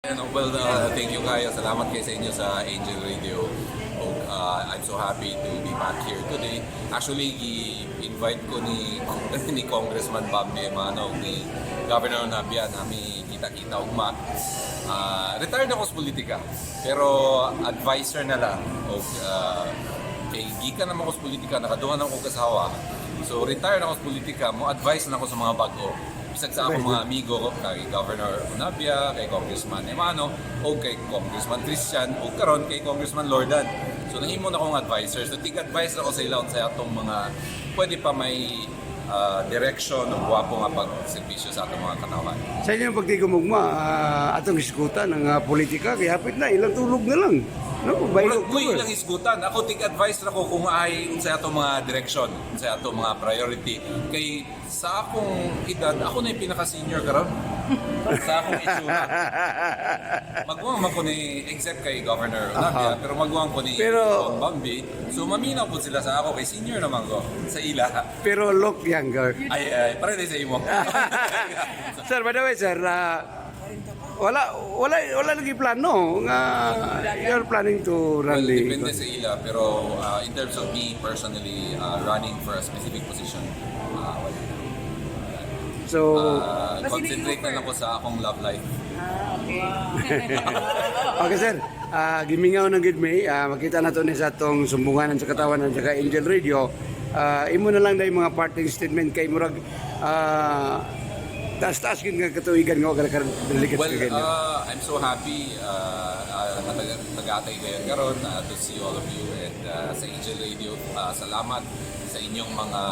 Thank you kayo. Salamat kayo sa inyo sa Angel Radio. I'm so happy to be back here today. Actually, i-invite ko ni Congressman Bambi Emanog, ni Governor Nabia, nami kita-kita ugma. Retired ako sa politika, pero advisor na lang. Kay gikan naman ako sa politika, nakaduhan ako kasawa. So, retired ako sa politika, mo advise na ako sa mga bago. Bisag sa akong mga amigo, kay Governor Nabia, kay Congressman Emano, o kay Congressman Christian, o karon kay Congressman Lordan. So nahimo na akong advisor. So tig-advise ako sa ilaw sa atong mga pwede pa may direction o guwapo nga pag-servisyo sa atong mga katawan. Sa inyong pagtigumugma, atong iskutan ng politika, kaya hapit na, ilang tulog na lang. No, Murag ko ilang isgutan. Ako tig-advise na ko kung ay sa atong mga direction, sa atong mga priority. Kay sa akong edad, ako na yung pinaka-senior karon. Sa akong itsura. Magwang man ko ni except kay Governor Nabia, pero magwang ko ni Don Bambi. So maminaw po sila sa ako kay senior naman ko sa ila. Pero look younger. Ay, pare din sa imo. Sir, by the way, sir, wala lagi plano nga you're planning to run the... Depende sa ila, pero in terms of me personally running for a specific position, wala. So, Concentrate na lang ko sa akong love life. okay sir, gimingaw ng good may, makita na to ni sa itong sumbunganan sa katawan ng saka Angel Radio. Imo na lang dahil mga parting statement kay Murag, taas-taas yun nga katuigan nga wala delikat Well, ka ganyan. I'm so happy nag-atay kayo karon to see all of you and sa Angel Radio. Salamat sa inyong mga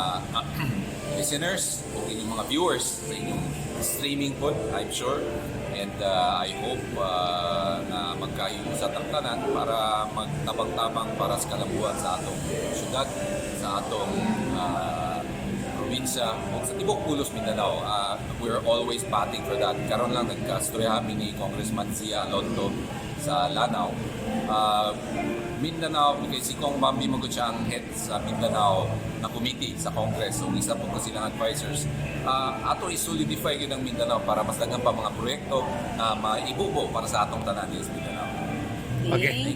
listeners o inyong mga viewers sa inyong streaming pod, I'm sure. And I hope na magkahiusat ang tanan para magtabang-tabang para sa kalambuan sa atong syudad, sa atong probinsya o sa Tibok Pulos, Mindanao. We're always batting for that. Karon lang nagkastoryahan ni Congressman Zia Alonto sa Lanao. Mindanao, kay si Kong Bambi magod siya ang head sa Mindanao na committee sa Congress. So isa po ko silang advisors. Ato i-solidify yun ang Mindanao para mas daghang pa mga proyekto na maibubo para sa atong tanan sa Mindanao. Okay.